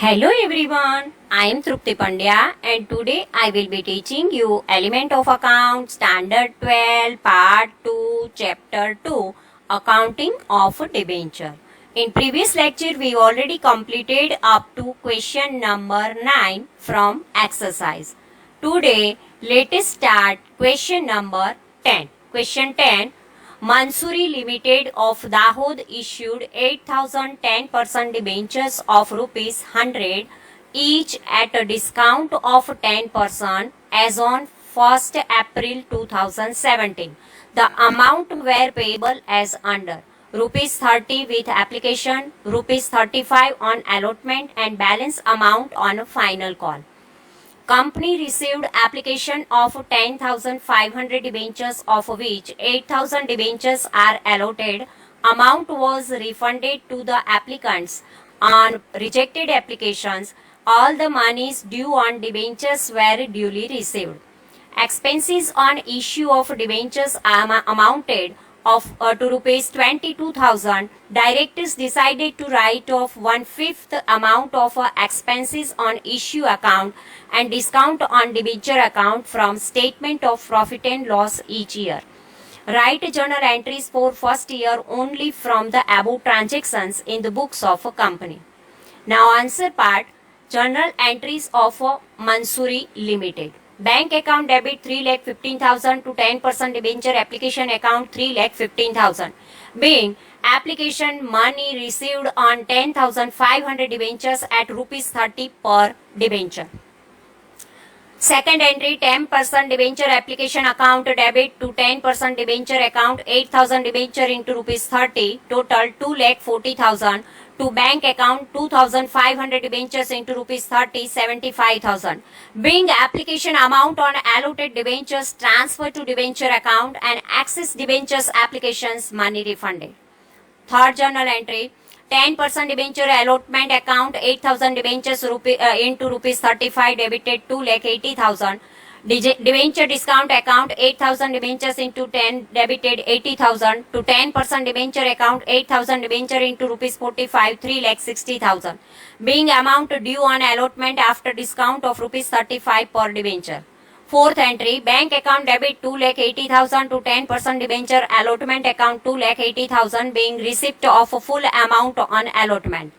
Hello everyone, I am Trupti Pandya and today I will be teaching you Element of Account Standard 12 Part 2 Chapter 2 Accounting of Debenture. In previous lecture we already completed up to question number 9 from exercise. Today let us start question number 10. Question 10. Mansoori Limited of Dahod issued 8,010% debentures of rupees 100 each at a discount of 10% as on 1st April 2017. The amount were payable as under rupees 30 with application, rupees 35 on allotment and balance amount on final call. Company received application of 10,500 debentures of which 8,000 debentures are allotted. Amount was refunded to the applicants. On rejected applications, all the monies due on debentures were duly received. Expenses on issue of debentures amounted to rupees 22,000. Directors decided to write off 1/5 amount of expenses on issue account and discount on debenture account from statement of profit and loss each year. Write journal entries for first year only from the above transactions in the books of a company. Now answer part. Journal entries of Mansoori Limited. Bank account debit 3,15,000 to 10% debenture application account 3,15,000. Being application money received on 10,500 debentures at rupees 30 per debenture. Second entry 10% debenture application account debit to 10% debenture account 8,000 debenture into rupees 30 total 2,40,000 to bank account 2,500 debentures into rupees 30 75,000. Being application amount on allotted debentures transferred to debenture account and access debentures applications money refunded. Third journal entry 10% debenture allotment account 8,000 debentures into rupees 35 debited 2,80,000. Debenture discount account 8,000 debentures into 10 debited 80,000 to 10% debenture account 8,000 debenture into rupees 45 3,60,000. Being amount due on allotment after discount of rupees 35 per debenture. Fourth entry bank account debit 2,80,000 to 10% debenture allotment account 2,80,000 being receipt of full amount on allotment.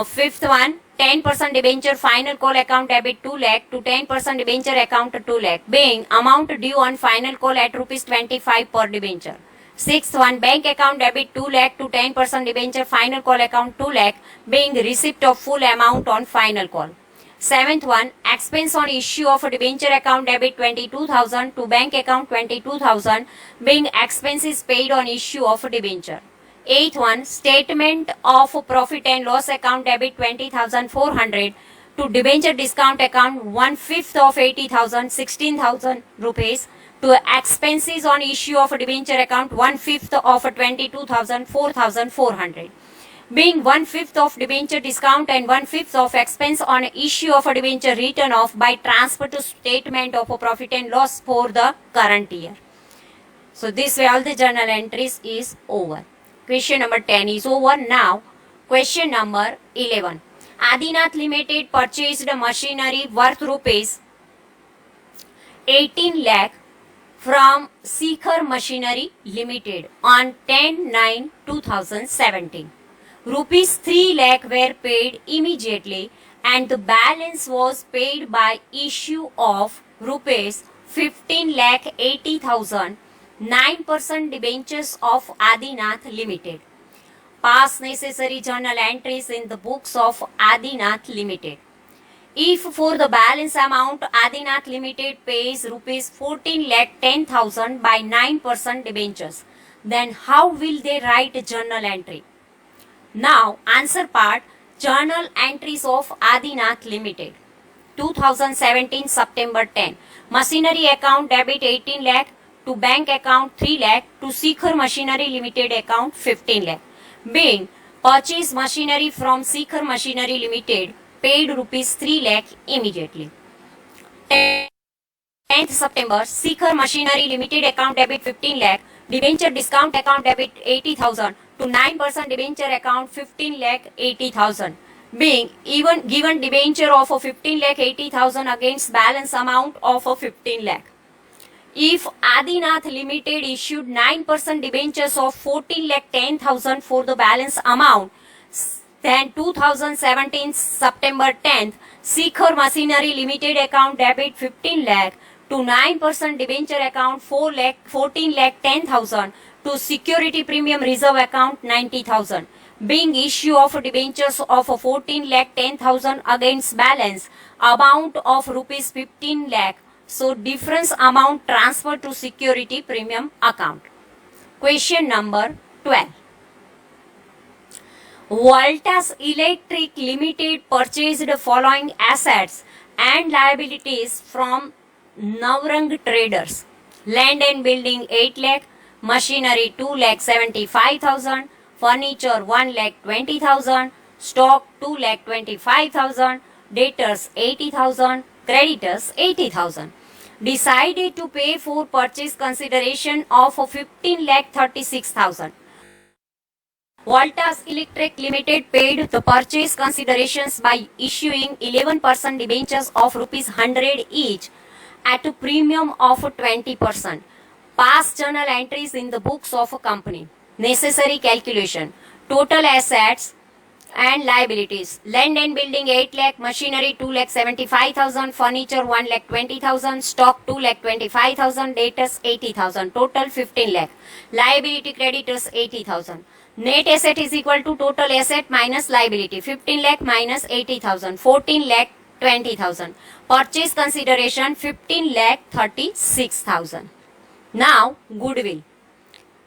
Fifth one 10% debenture final call account debit 2 lakh to 10% debenture account 2 lakh being amount due on final call at rupees 25 per debenture. Sixth one bank account debit 2 lakh to 10% debenture final call account 2 lakh being receipt of full amount on final call. Seventh one expense on issue of debenture account debit 22,000 to bank account 22,000 being expenses paid on issue of debenture. Eighth one statement of profit and loss account debit 20,400 to debenture discount account 1/5 of 80,000 16,000 rupees to expenses on issue of debenture account 1/5 of 22,000 4,400. Being 1/5 of debenture discount and 1/5 of expense on issue of a debenture written off by transfer to statement of a profit and loss for the current year. So this way all the journal entries is over. Question number 10 is over. Now question number 11. Adinath Limited purchased machinery worth rupees 18 lakh from Sekhar Machinery Limited on 10/9/2017. Rupees 3 lakh were paid immediately and the balance was paid by issue of rupees 15 lakh 80,000 9% debentures of Adinath Limited. Pass necessary journal entries in the books of Adinath Limited. If for the balance amount Adinath Limited pays rupees 14 lakh 10,000 by 9% debentures, then how will they write a journal entry? Now answer part. Journal entries of Adinath Limited. 2017 September 10. Machinery account debit 18 lakh to bank account 3 lakh to Sekhar Machinery Limited account 15 lakh. Being purchase machinery from Sekhar Machinery Limited paid rupees 3 lakh immediately. 10th September Sekhar Machinery Limited account debit 15 lakh debenture discount account debit 80,000 to 9% debenture account 15 lakh 80,000. being even given debenture of a 15 lakh 80,000 against balance amount of a 15 lakh. If Adinath Limited issued 9% debentures of 14 lakh 10,000 for the balance amount, then 2017 September 10th, Sekhar Machinery Limited account debit 15 lakh to 9% debenture account 14 lakh 10,000 to security premium reserve account 90,000. Being issue of debentures of 14 lakh 10,000 against balance amount of rupees 15 lakh. So difference amount transferred to security premium account. Question number 12. Voltas Electric Limited purchased the following assets and liabilities from Navrang Traders. Land and building 8 lakh, machinery 2 lakh 75,000, furniture 1 lakh 20,000, stock 2 lakh 25,000, debtors 80,000, creditors 80,000. Decided to pay for purchase consideration of 15 lakh 36,000. Voltas Electric Limited paid the purchase considerations by issuing 11% debentures of rupees 100 each at a premium of 20%. Past journal entries in the books of a company. Necessary calculation. Total assets and liabilities. Land and building 8 lakh, machinery 2 lakh 75,000, furniture 1 lakh 20,000, stock 2 lakh 25,000, debtors 80,000, total 15 lakh. Liability creditors 80,000. Net asset is equal to total asset minus liability 15 lakh minus 80,000, 14 lakh 20,000. Purchase consideration 15 lakh 36,000. Now goodwill.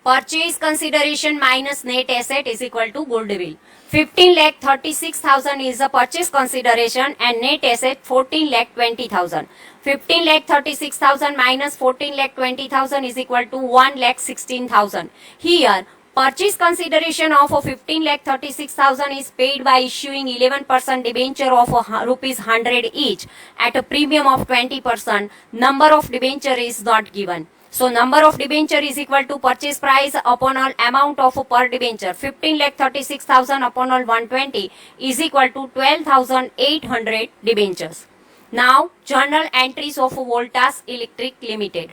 Purchase consideration minus net asset is equal to goodwill. 15 lakh 36,000 is the purchase consideration and net asset 14 lakh 20,000. 15 lakh 36,000 minus 14 lakh 20,000 is equal to 1 lakh 16,000. Here purchase consideration of 15 lakh 36,000 is paid by issuing 11% debenture of rupees 100 each at a premium of 20%. Number of debenture is not given. So number of debenture is equal to purchase price upon all amount of per debenture. 15 lakh 36,000 upon all 120 is equal to 12,800 debentures. Now journal entries of Voltas Electric Limited.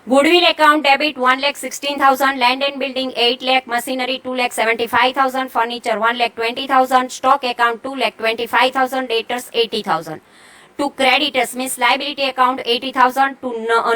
Goodwill account debit 1 lakh 16,000, land and building 8 lakh, machinery 2 lakh 75,000, furniture 1 lakh 20,000, stock account 2 lakh 25,000, debtors 80,000. To creditors means liability account 80,000, to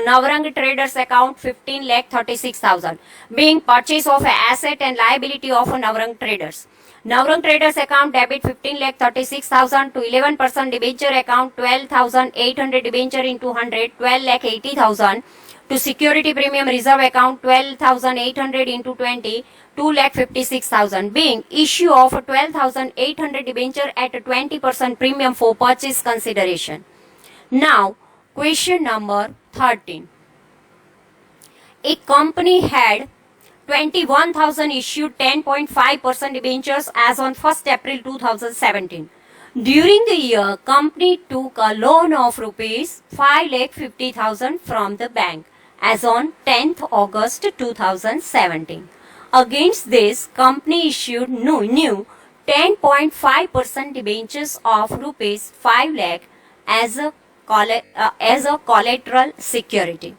Navrang Traders account 15 lakh 36,000, being purchase of asset and liability of Navrang Traders. Navrang Traders account debit 15 lakh 36,000 to 11% debenture account 12,800 debenture into 100 12 lakh 80,000 to security premium reserve account 12,800 into 20 2 lakh 56,000, being issue of 12,800 debenture at a 20% premium for purchase consideration. Now question number 13. A company had 21,000 issued 10.5% debentures as on 1st April 2017. During the year, company took a loan of rupees 5,50,000 from the bank as on 10th August 2017. Against this, company issued new 10.5% debentures of rupees 5 lakh as a collateral security.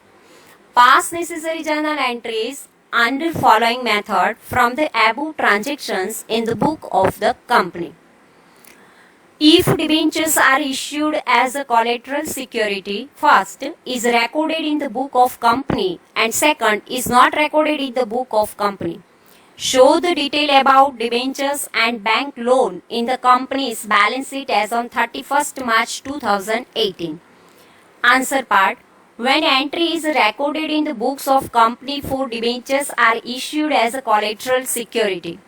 Pass necessary journal entries under following method from the above transactions in the book of the company. If debentures are issued as a collateral security, first is recorded in the book of company and second is not recorded in the book of company. Show the detail about debentures and bank loan in the company's balance sheet as on 31st March 2018. Answer part. When entry is recorded in the books of company for debentures are issued as a collateral security.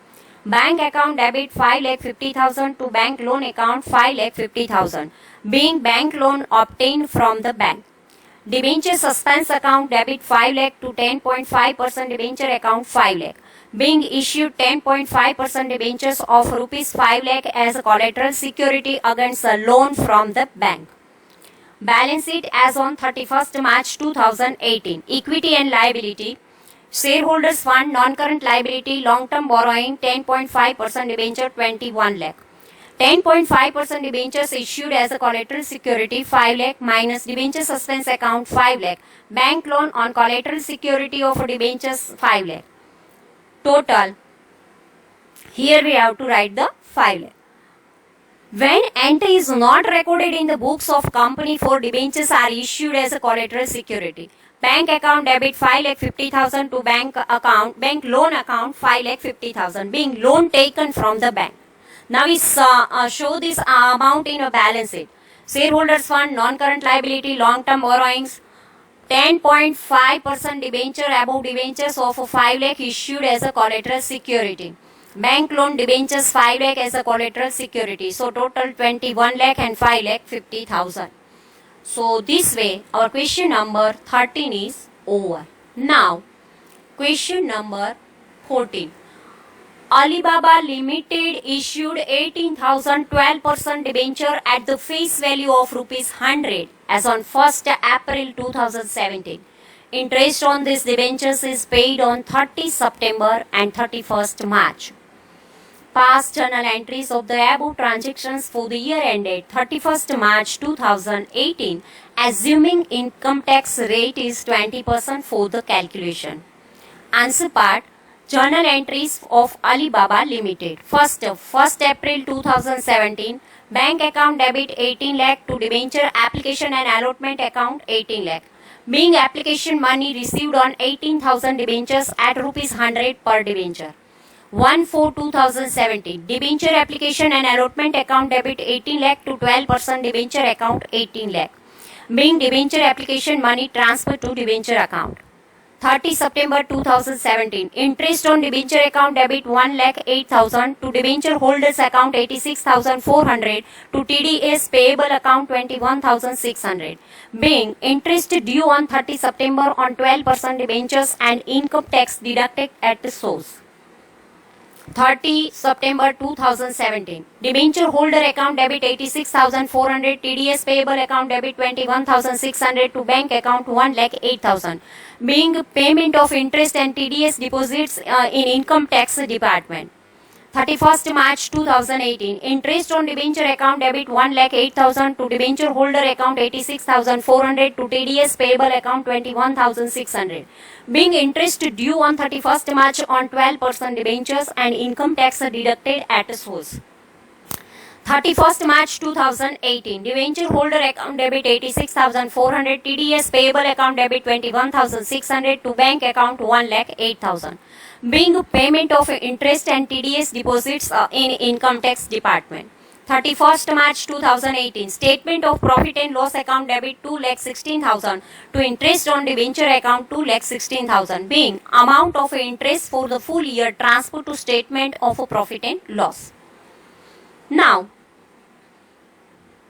Bank account debit 5,50,000 to bank loan account 5,50,000, being bank loan obtained from the bank. Debenture suspense account debit 5 lakh to 10.5% debenture account 5 lakh, being issued 10.5% debentures of rupees 5 lakh as a collateral security against a loan from the bank. Balance sheet as on 31st March 2018. Equity and liability. Shareholders fund, non-current liability, long-term borrowing 10.5% debenture 21 lakh. 10.5% debentures issued as a collateral security 5 lakh minus debenture suspense account 5 lakh. Bank loan on collateral security of debentures 5 lakh. Total. Here we have to write the 5 lakh. When entry is not recorded in the books of company for debentures are issued as a collateral security. Bank account debit 5 lakh 50,000 to bank loan account 5 lakh 50,000 being loan taken from the bank. Now we show this amount in a balance sheet. Shareholders fund, non-current liability, long-term borrowings, 10.5% debenture above debentures of 5 lakh issued as a collateral security. Bank loan debentures 5 lakh as a collateral security. So total 21 lakh and 5 lakh 50,000. So this way our question number 13 is over. Now question number 14. Alibaba Limited issued 18,012% debenture at the face value of rupees 100 as on 1st April 2017. Interest on these debentures is paid on 30 September and 31st March. Past journal entries of the above transactions for the year ended 31st March 2018, assuming income tax rate is 20% for the calculation. Answer part. Journal entries of Alibaba Limited. First April 2017, bank account debit 18 lakh to debenture application and allotment account 18 lakh. Being application money received on 18,000 debentures at rupees 100 per debenture. 1/4/2017, debenture application and allotment account debit 18 lakh to 12% debenture account 18 lakh. Being debenture application money transferred to debenture account. 30 September 2017, interest on debenture account debit 1 lakh 8,000 to debenture holders account 86,400 to TDS payable account 21,600. Being interest due on 30 September on 12% debentures and income tax deducted at the source. 30 September 2017, debenture holder account debit 86,400, TDS payable account debit 21,600 to bank account 1 lakh 8,000. Being payment of interest and TDS deposits in income tax department. 31st March 2018, interest on debenture account debit 1 lakh 8,000 to debenture holder account 86,400 to TDS payable account 21,600. Being interest due on 31st March on 12% debentures and income tax deducted at source. 31st March 2018, debenture holder account debit 86,400, TDS payable account debit 21,600 to bank account 1 lakh 8,000. Being payment of interest and TDS deposits in income tax department. 31st March 2018, statement of profit and loss account debit 2 lakh 16,000 to interest on debenture account 2 lakh 16,000. Being amount of interest for the full year transferred to statement of profit and loss. Now,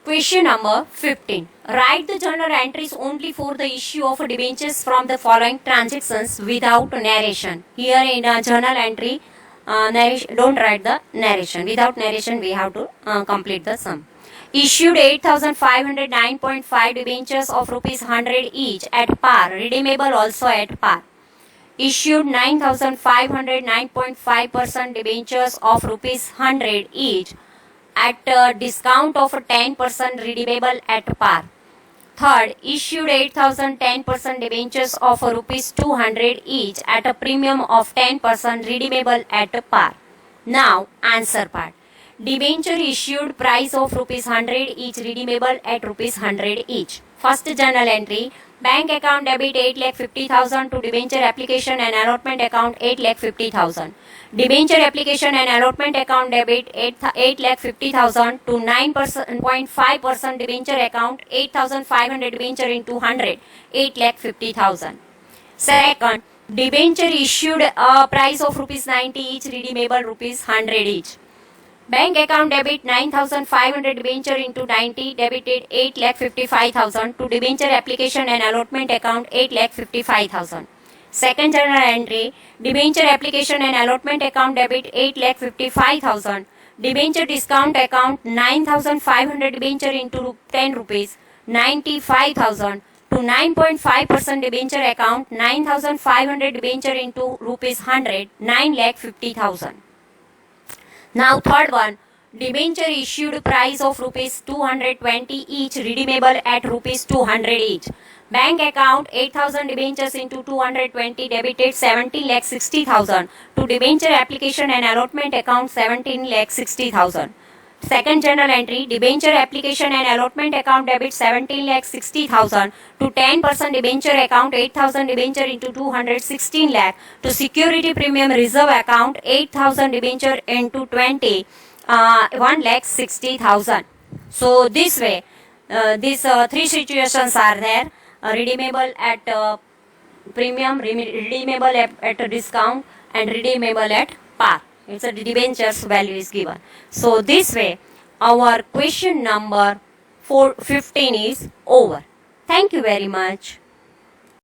question number 15. Write the journal entries only for the issue of debentures from the following transactions without narration. Here in a journal entry, don't write the narration. Without narration, we have to complete the sum. Issued 8,509.5 debentures of rupees 100 each at par, redeemable also at par. Issued 9,509.5% debentures of rupees 100 each at a discount of 10% redeemable at par. Third, issued 8,010% debentures of rupees 200 each at a premium of 10% redeemable at par. Now, answer part. Debenture issued price of rupees 100 each redeemable at rupees 100 each. First journal entry, bank account debit 8,50,000 to debenture application and allotment account 8,50,000. Debenture application and allotment account debit 8,50,000 to 9.5% debenture account 8,500 debenture into 100 8,50,000. Second, debenture issued a price of rupees 90 each redeemable rupees 100 each. Bank account debit 9,500 debenture into 90 debited 8,55,000 to debenture application and allotment account 8,55,000. Second journal entry, debenture application and allotment account debit 8,55,000. Debenture discount account 9,500 debenture into 10 rupees 95,000 to 9.5% debenture account 9,500 debenture into rupees 100 9,50,000. Now third one, Debenture issued price of rupees 220 each, redeemable at rupees 200 each. Bank account 8,000 debentures into 220 debited 17 lakh 60,000 to debenture application and allotment account 17 lakh 60,000. Second journal entry, debenture application and allotment account debit 17 lakh 60,000 to 10% debenture account 8,000 debenture into 216 lakh to security premium reserve account 8,000 debenture into 20 1 lakh 60,000. So this way, these three situations are there: redeemable at premium, redeemable at a discount, and redeemable at par. It's a debentures value is given. So this way, our question number 15 is over. Thank you very much.